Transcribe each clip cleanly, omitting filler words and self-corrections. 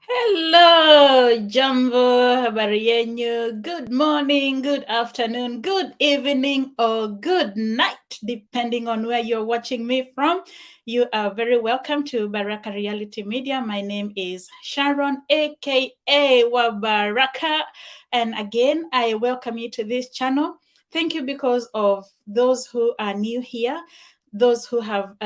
Hello, Jambo, habari yenyu. Good morning, good afternoon, good evening, or good night, depending on where you're watching me from. You are very welcome to Baraka Reality Media. My name is Sharon, aka Baraka. And again, I welcome you to this channel. Thank you because of those who are new here. Those who have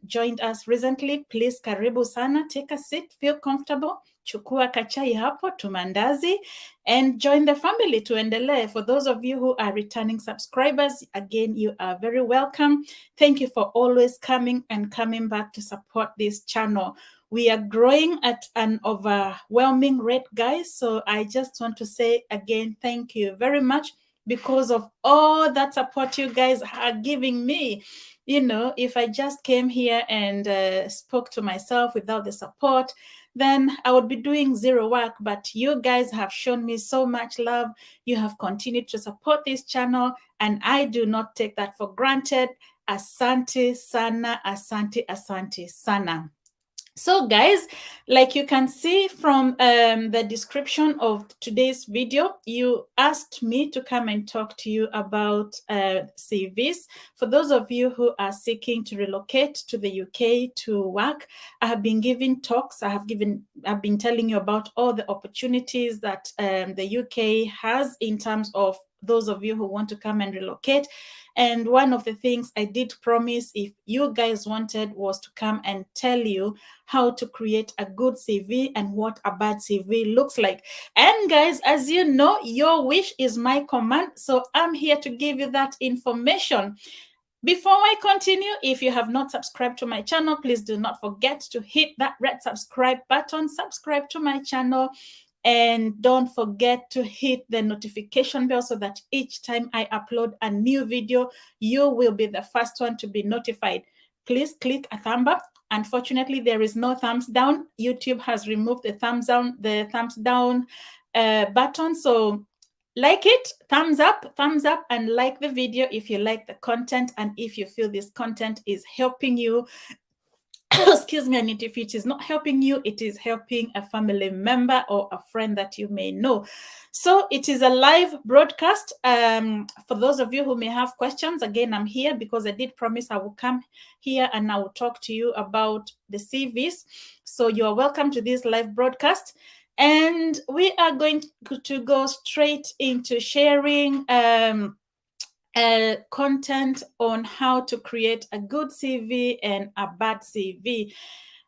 joined us recently, please karibu sana, take a seat, feel comfortable. Chukua kachai hapo tumandazi and join the family tuendelee. For those of you who are returning subscribers, again, you are very welcome. Thank you for always coming back to support this channel. We are growing at an overwhelming rate, guys. So I just want to say again, thank you very much because of all that support you guys are giving me. You know, if I just came here and spoke to myself without the support, then I would be doing zero work. But you guys have shown me so much love. You have continued to support this channel, and I do not take that for granted. Asante sana, asante sana. So guys, like you can see from the description of today's video, you asked me to come and talk to you about CVs. For those of you who are seeking to relocate to the UK to work, I have been giving talks. I've been telling you about all the opportunities that the UK has in terms of those of you who want to come and relocate. And one of the things I did promise, if you guys wanted, was to come and tell you how to create a good CV and what a bad CV looks like. And guys, as you know, your wish is my command. So I'm here to give you that information. Before I continue, if you have not subscribed to my channel, please do not forget to hit that red subscribe button, subscribe to my channel, and don't forget to hit the notification bell so that each time I upload a new video, you will be the first one to be notified. Please click a thumb up. Unfortunately, there is no thumbs down. YouTube has removed the thumbs down button. So like it, thumbs up, and like the video if you like the content and if you feel this content is helping you. Excuse me, and if it is not helping you, it is helping a family member or a friend that you may know. So it is a live broadcast. For those of you who may have questions, again, I'm here because I did promise I will come here and I will talk to you about the CVs. So you are welcome to this live broadcast. And we are going to go straight into sharing content on how to create a good CV and a bad CV.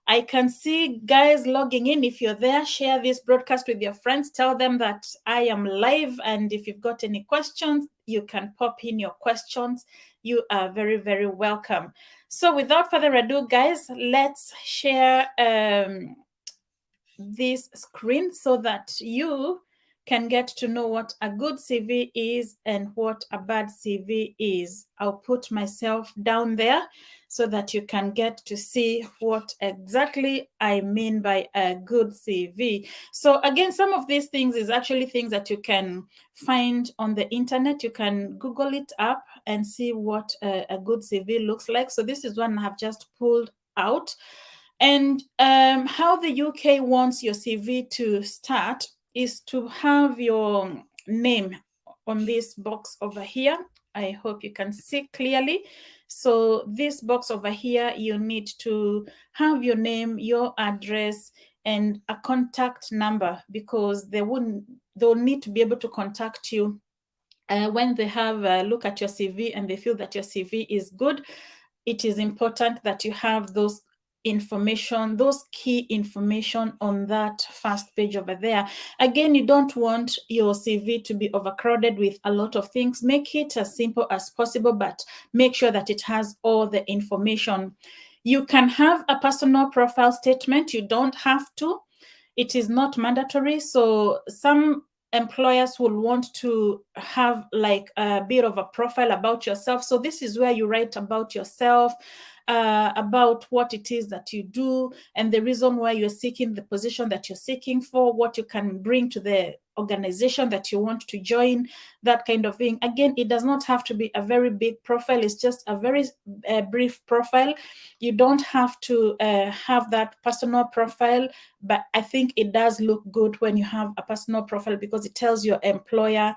I can see guys logging in. If you're there, share this broadcast with your friends. Tell them that I am live. And if you've got any questions, you can pop in your questions. You are very, very welcome. So without further ado, guys, let's share this screen so that you can get to know what a good CV is and what a bad CV is. I'll put myself down there so that you can get to see what exactly I mean by a good CV. So again, some of these things is actually things that you can find on the internet. You can Google it up and see what a good CV looks like. So this is one I have just pulled out. And how the UK wants your CV to start is to have your name on this box over here. I hope you can see clearly. So this box over here, you need to have your name, your address, and a contact number, because they'll need to be able to contact you when they have a look at your CV and they feel that your CV is good. It is important that you have those information, those key information on that first page over there. Again, you don't want your CV to be overcrowded with a lot of things. Make it as simple as possible, but make sure that it has all the information. You can have a personal profile statement. You don't have to. It is not mandatory. So some employers will want to have like a bit of a profile about yourself. So this is where you write about yourself, about what it is that you do and the reason why you're seeking the position that you're seeking for, what you can bring to the organization that you want to join, that kind of thing. Again, it does not have to be a very big profile. It's just a very brief profile. You don't have to have that personal profile, but I think it does look good when you have a personal profile, because it tells your employer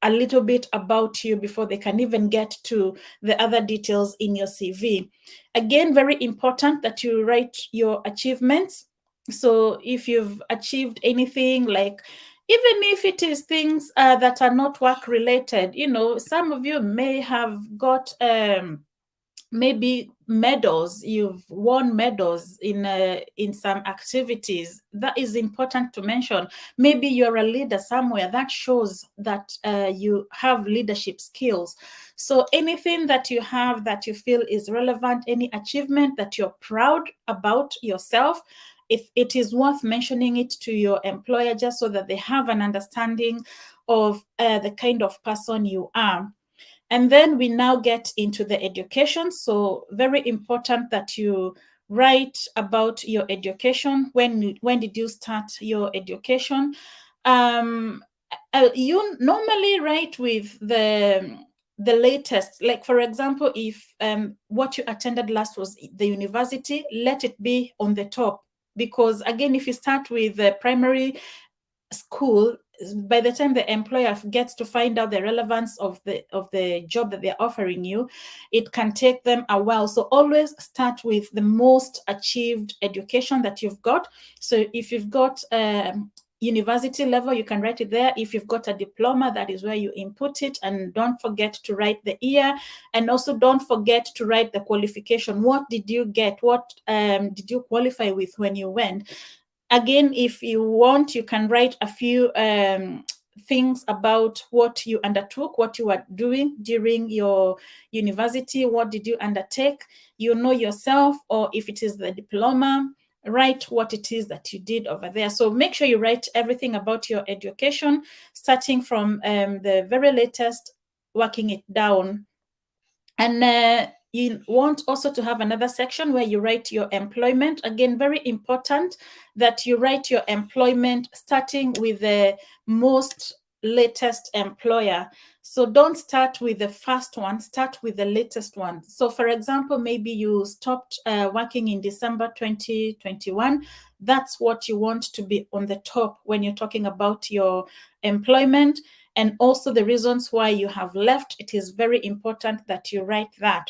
a little bit about you before they can even get to the other details in your CV. Again, very important that you write your achievements. So if you've achieved anything, like even if it is things that are not work related, some of you may have got maybe medals. You've won medals in some activities. That is important to mention. Maybe you're a leader somewhere. That shows that you have leadership skills. So anything that you have that you feel is relevant, any achievement that you're proud about yourself, if it is worth mentioning it to your employer, just so that they have an understanding of the kind of person you are. And then we now get into the education. So very important that you write about your education. When did you start your education? You normally write with the latest. Like, for example, if what you attended last was the university, let it be on the top. Because again, if you start with the primary school, by the time the employer gets to find out the relevance of the job that they're offering you, it can take them a while. So always start with the most achieved education that you've got. So if you've got university level, you can write it there. If you've got a diploma, that is where you input it. And don't forget to write the year, and also don't forget to write the qualification. What did you get? What did you qualify with when you went? Again, if you want, you can write a few things about what you undertook, what you were doing during your university. What did you undertake? You know yourself. Or if it is the diploma, write what it is that you did over there. So make sure you write everything about your education, starting from the very latest, working it down. And you want also to have another section where you write your employment. Again, very important that you write your employment starting with the most latest employer. So don't start with the first one, start with the latest one. So for example, maybe you stopped working in December 2021. That's what you want to be on the top when you're talking about your employment. And also the reasons why you have left. It is very important that you write that.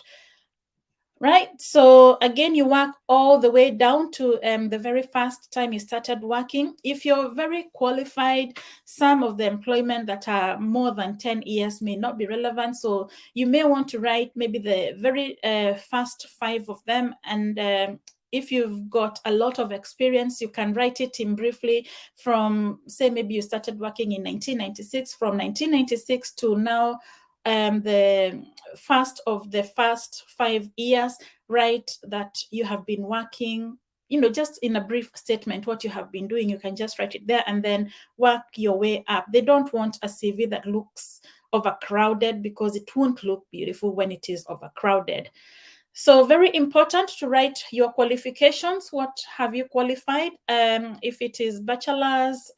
Right. So again, you work all the way down to the very first time you started working. If you're very qualified, some of the employment that are more than 10 years may not be relevant. So you may want to write maybe the very first 5 of them. And if you've got a lot of experience, you can write it in briefly from, say, maybe you started working in 1996, from 1996 to now, the first of the first 5 years, write that you have been working, just in a brief statement, what you have been doing. You can just write it there and then work your way up. They don't want a CV that looks overcrowded, because it won't look beautiful when it is overcrowded. So very important to write your qualifications. What have you qualified? If it is bachelor's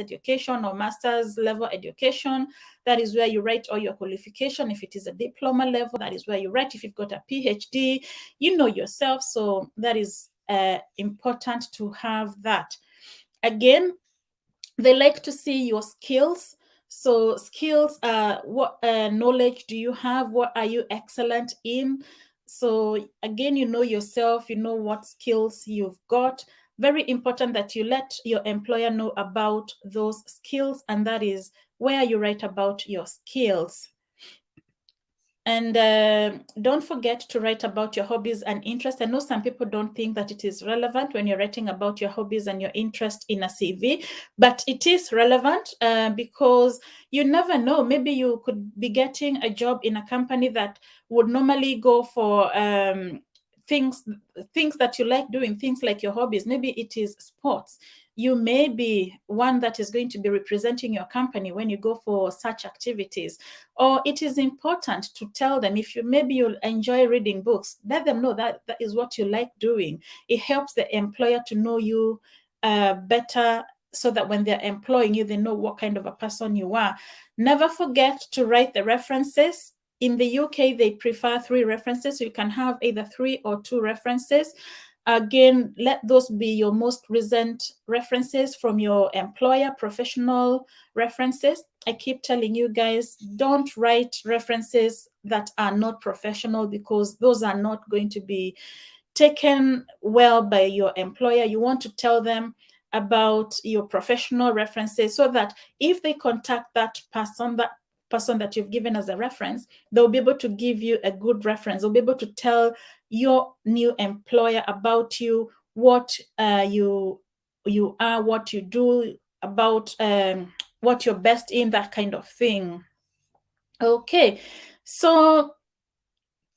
education or master's level education, that is where you write all your qualification. If it is a diploma level, that is where you write. If you've got a PhD, you know yourself. So that is important to have that. Again, they like to see your skills. So skills are what knowledge do you have? What are you excellent in? So again, you know yourself, you know what skills you've got. Very important that you let your employer know about those skills, and that is where you write about your skills. And don't forget to write about your hobbies and interests. I know some people don't think that it is relevant when you're writing about your hobbies and your interest in a CV, but it is relevant because you never know. Maybe you could be getting a job in a company that would normally go for things that you like doing, things like your hobbies. Maybe it is sports. You may be one that is going to be representing your company when you go for such activities. Or it is important to tell them, if you'll enjoy reading books, let them know that is what you like doing. It helps the employer to know you better, so that when they're employing you, they know what kind of a person you are. Never forget to write the references. In the UK, they prefer 3 references, so you can have either 3 or 2 references. Again, let those be your most recent references from your employer, professional references. I keep telling you guys, don't write references that are not professional, because those are not going to be taken well by your employer. You want to tell them about your professional references, so that if they contact that person that you've given as a reference, they'll be able to give you a good reference. They'll be able to tell your new employer about you, what you are, what you do, about what you're best in, that kind of thing. Okay, so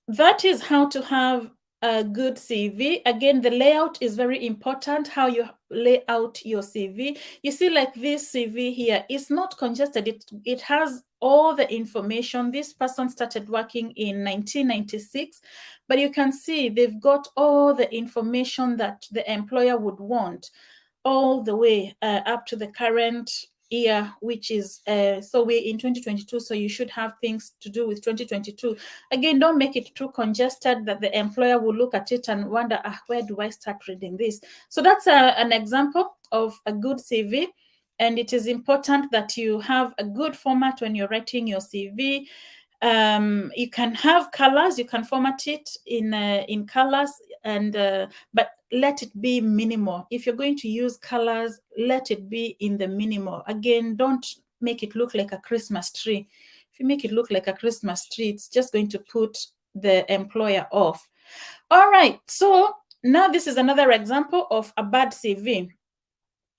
that is how to have a good CV. Again, the layout is very important, how you lay out your CV. You see, like this CV here, it's not congested. It has all the information. This person started working in 1996, but you can see they've got all the information that the employer would want, all the way up to the current year, which is so we're in 2022, so you should have things to do with 2022. Again, don't make it too congested that the employer will look at it and wonder, where do I start reading this? So that's an example of a good CV. And it is important that you have a good format when you're writing your CV. You can have colors, you can format it in colors, and but let it be minimal. If you're going to use colors, let it be in the minimal. Again, don't make it look like a Christmas tree. If you make it look like a Christmas tree, it's just going to put the employer off. All right, so now this is another example of a bad CV.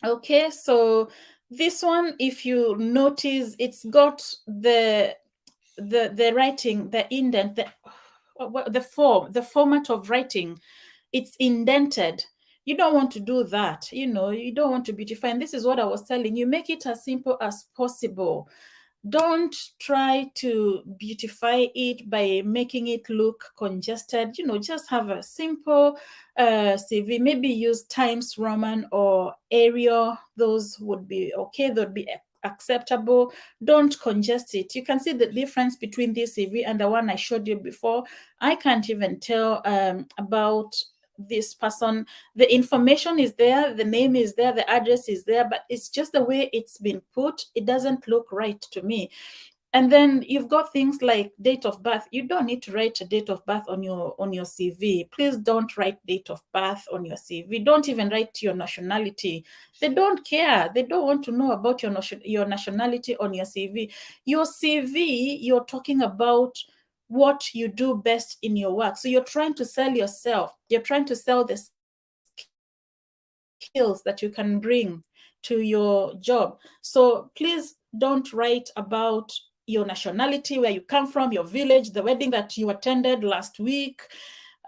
Okay, so this one, if you notice, it's got the writing, the indent, the format of writing, it's indented. You don't want to do that. You don't want to beautify. And this is what I was telling you. Make it as simple as possible. Don't try to beautify it by making it look congested. Just have a simple CV. Maybe use Times Roman or Arial. Those would be okay. They'd be acceptable. Don't congest it. You can see the difference between this CV and the one I showed you before. I can't even tell about this person. The information is there, the name is there, the address is there, but it's just the way it's been put. It doesn't look right to me. And then you've got things like date of birth. You don't need to write a date of birth on your CV. Please don't write date of birth on your CV. Don't even write your nationality. They don't care. They don't want to know about your nationality on your CV. Your CV, you're talking about what you do best in your work. So you're trying to sell yourself. You're trying to sell the skills that you can bring to your job. So please don't write about your nationality, where you come from, your village, the wedding that you attended last week,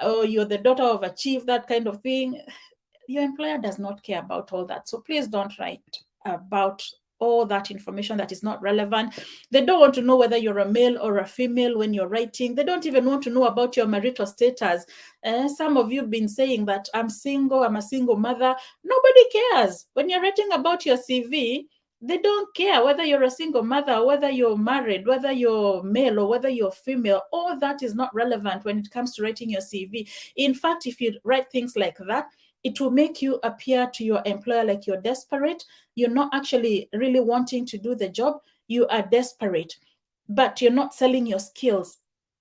or you're the daughter of a chief, that kind of thing. Your employer does not care about all that. So please don't write about all that information that is not relevant. They don't want to know whether you're a male or a female when you're writing. They don't even want to know about your marital status. Some of you have been saying that I'm single, I'm a single mother. Nobody cares. When you're writing about your CV, they don't care whether you're a single mother, whether you're married, whether you're male or whether you're female. All that is not relevant when it comes to writing your CV. In fact, if you write things like that, it will make you appear to your employer like you're desperate. You're not actually really wanting to do the job. You are desperate, but you're not selling your skills.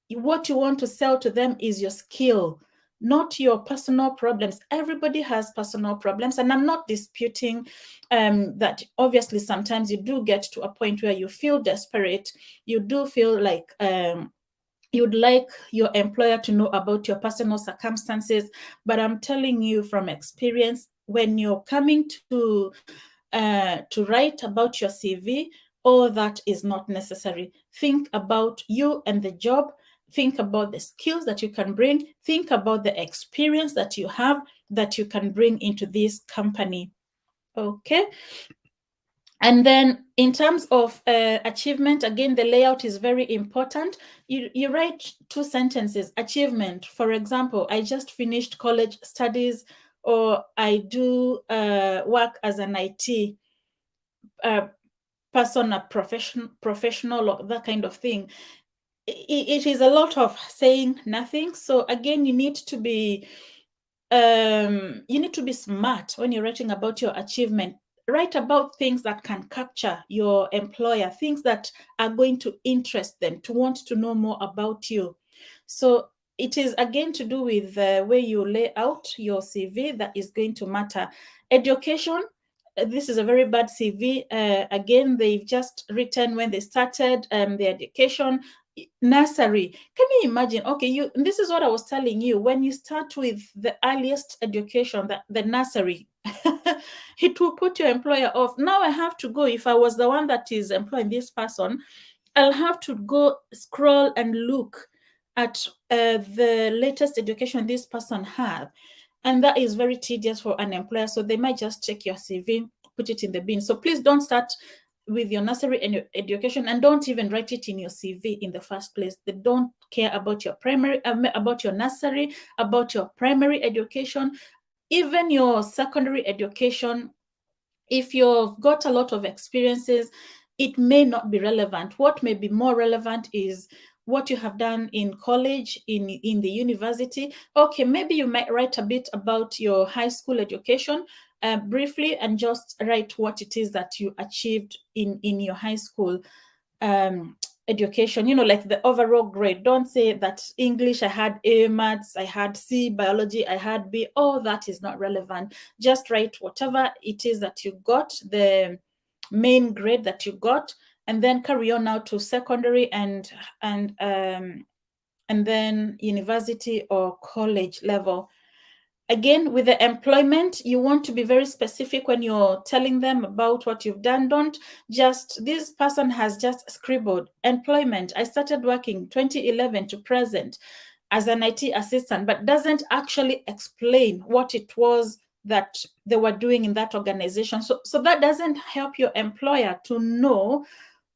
What you want to sell to them is your skill, not your personal problems. Everybody has personal problems, and I'm not disputing that. Obviously, sometimes you do get to a point where you feel desperate. You do feel like you'd like your employer to know about your personal circumstances. But I'm telling you from experience, when you're coming to write about your CV, all that is not necessary. Think about you and the job. Think about the skills that you can bring. Think about the experience that you have that you can bring into this company. Okay. And then in terms of achievement, again, the layout is very important. You write 2 sentences. Achievement, for example, I just finished college studies, or I do work as an IT person, a professional, or that kind of thing. It is a lot of saying nothing. So again, you need to be smart when you're writing about your achievement. Write about things that can capture your employer, things that are going to interest them, to want to know more about you. So it is again to do with the way you lay out your CV that is going to matter. Education, this is a very bad CV. Again, they've just written when they started the education. Nursery, can you imagine? Okay, this is what I was telling you. When you start with the earliest education, the nursery, it will put your employer off. Now I have to go. If I was the one that is employing this person, I'll have to go scroll and look at the latest education this person had. And that is very tedious for an employer. So they might just check your CV, put it in the bin. So please don't start with your nursery and your education, and don't even write it in your CV in the first place. They don't care about your about your nursery, about your primary education, even your secondary education. If you've got a lot of experiences, it may not be relevant. What may be more relevant is what you have done in college, in the university. Okay, maybe you might write a bit about your high school education briefly, and just write what it is that you achieved in your high school education, like the overall grade. Don't say that English I had A, maths I had C, biology I had B. All that is not relevant. Just write whatever it is that you got, the main grade that you got, and then carry on now to secondary and then university or college level. Again, with the employment, you want to be very specific when you're telling them about what you've done. Don't just, this person has just scribbled employment. I started working 2011 to present as an IT assistant, but doesn't actually explain what it was that they were doing in that organization. So that doesn't help your employer to know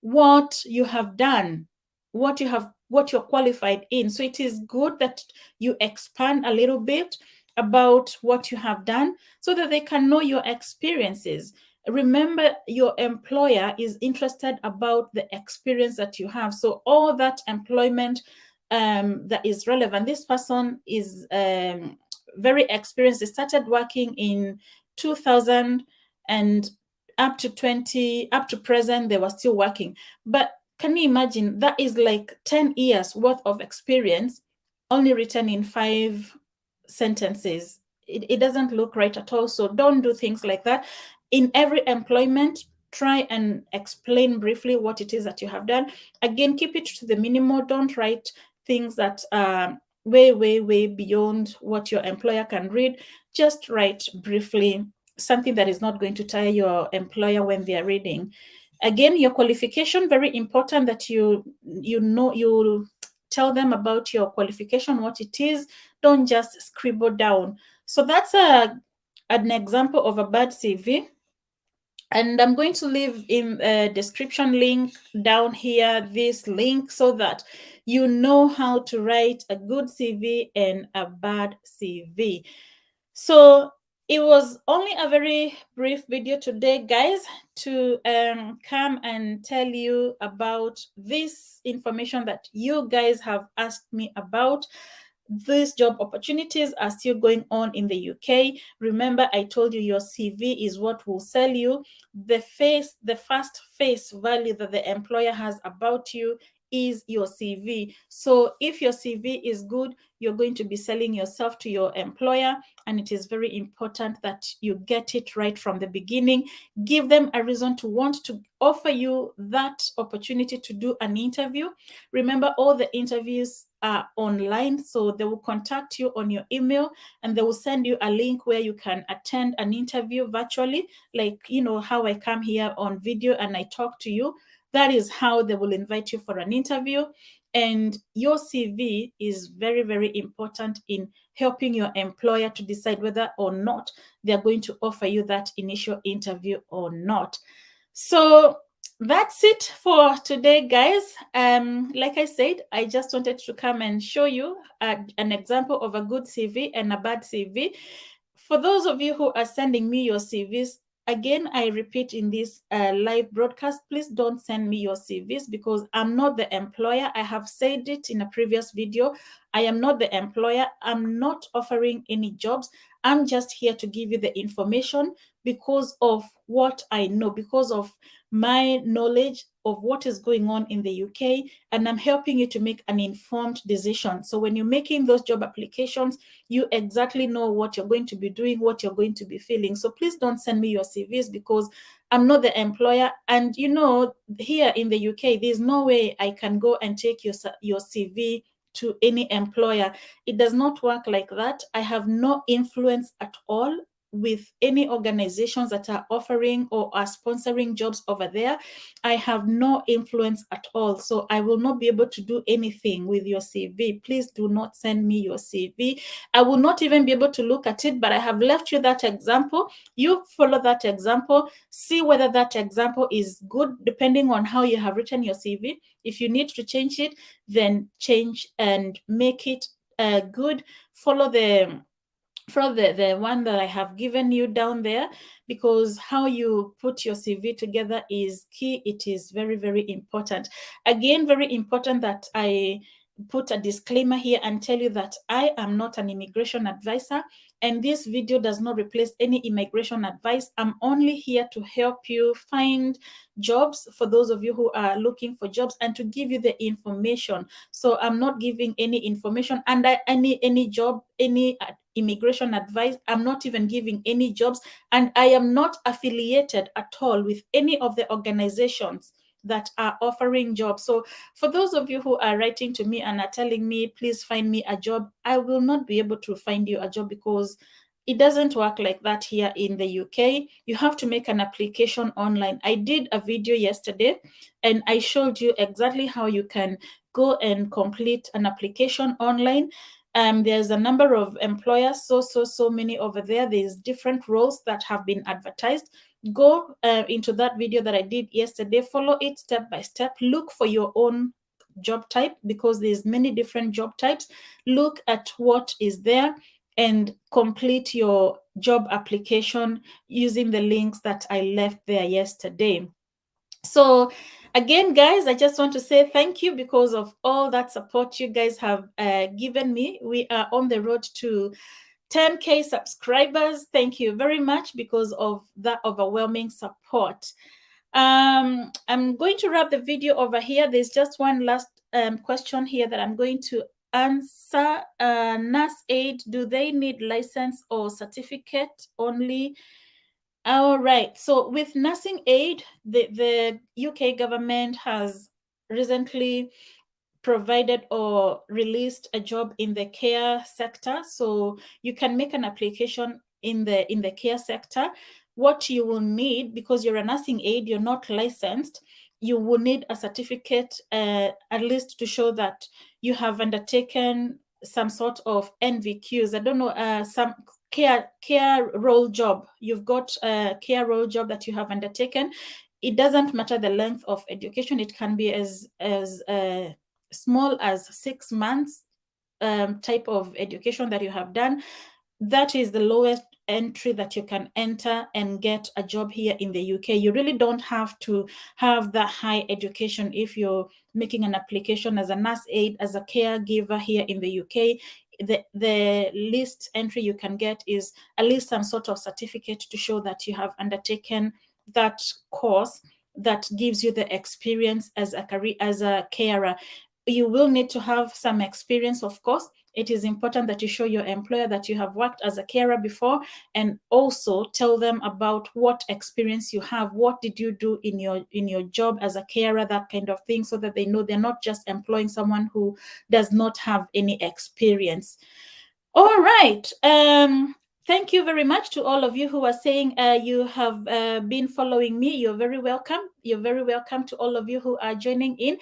what you have done, what you're qualified in. So it is good that you expand a little bit about what you have done so that they can know your experiences. Remember, your employer is interested about the experience that you have. So all that employment that is relevant. This person is very experienced. They started working in 2000 and up to present, they were still working. But can you imagine, that is like 10 years worth of experience only written in 5 sentences. It doesn't look right at all. So don't do things like that. In every employment, try and explain briefly what it is that you have done. Again, keep it to the minimum. Don't write things that are way beyond what your employer can read. Just write briefly something that is not going to tire your employer when they are reading. Again, your qualification, very important that you tell them about your qualification, what it is. Don't just scribble down. So that's an example of a bad CV. And I'm going to leave in a description link down here, this link, so that you know how to write a good CV and a bad CV. So it was only a very brief video today, guys, to come and tell you about this information that you guys have asked me about. These job opportunities are still going on in the UK. Remember, I told you your CV is what will sell you. The first face value that the employer has about you is your CV. So if your CV is good, you're going to be selling yourself to your employer, and it is very important that you get it right from the beginning. Give them a reason to want to offer you that opportunity to do an interview. Remember, all the interviews are online, so they will contact you on your email, and they will send you a link where you can attend an interview virtually, like how I come here on video and I talk to you. That is how they will invite you for an interview. And your CV is very important in helping your employer to decide whether or not they're going to offer you that initial interview or not. So that's it for today, guys. Like I said, I just wanted to come and show you an example of a good CV and a bad CV. For those of you who are sending me your CVs, again, I repeat in this live broadcast, please don't send me your CVs because I'm not the employer. I have said it in a previous video. I am not the employer. I'm not offering any jobs. I'm just here to give you the information because of what I know, because of my knowledge of what is going on in the UK, and I'm helping you to make an informed decision. So when you're making those job applications, you exactly know what you're going to be doing, what you're going to be feeling. So please don't send me your CVs because I'm not the employer. And you know, here in the UK, there's no way I can go and take your CV to any employer. It does not work like that. I have no influence at all with any organizations that are offering or are sponsoring jobs over there. I have no influence at all. So I will not be able to do anything with your CV. Please do not send me your CV. I will not even be able to look at it, but I have left you that example. You follow that example, see whether that example is good, depending on how you have written your CV. If you need to change it, then change and make it good. Follow the one that I have given you down there, because how you put your CV together is key. It is very, very important. Again, very important that I put a disclaimer here and tell you that I am not an immigration advisor, and this video does not replace any immigration advice. I'm only here to help you find jobs for those of you who are looking for jobs and to give you the information. So I'm not giving any information under any job, any immigration advice. I'm not even giving any jobs, and I am not affiliated at all with any of the organizations that are offering jobs. So for those of you who are writing to me and are telling me, please find me a job, I will not be able to find you a job because it doesn't work like that here in the UK. You have to make an application online. I did a video yesterday and I showed you exactly how you can go and complete an application online. There's a number of employers, so many over there. There's different roles that have been advertised. Go into that video that I did yesterday, follow it step by step, look for your own job type because there's many different job types. Look at what is there and complete your job application using the links that I left there yesterday. So again, guys, I just want to say thank you because of all that support you guys have given me. We are on the road to 10K subscribers. Thank you very much because of that overwhelming support. I'm going to wrap the video over here. There's just one last question here that I'm going to answer. Nurse aid, do they need license or certificate only? All right. So with nursing aid, the UK government has recently provided or released a job in the care sector. So you can make an application in the care sector. What you will need, because you're a nursing aide, you're not licensed, you will need a certificate at least to show that you have undertaken some sort of NVQs. I don't know, some care role job. You've got a care role job that you have undertaken. It doesn't matter the length of education. It can be as small as 6 months type of education that you have done. That is the lowest entry that you can enter and get a job here in the UK. You really don't have to have that high education if you're making an application as a nurse aide, as a caregiver here in the UK. The least entry you can get is at least some sort of certificate to show that you have undertaken that course that gives you the experience as a carer. You will need to have some experience, of course. It is important that you show your employer that you have worked as a carer before, and also tell them about what experience you have. What did you do in your job as a carer, that kind of thing, so that they know they're not just employing someone who does not have any experience. All right. Thank you very much to all of you who are saying you have been following me. You're very welcome. You're very welcome to all of you who are joining in.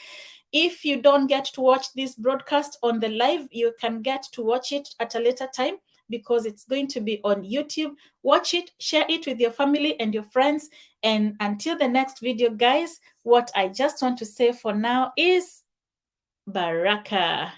If you don't get to watch this broadcast on the live, you can get to watch it at a later time because it's going to be on YouTube. Watch it, share it with your family and your friends. And until the next video, guys, what I just want to say for now is Baraka.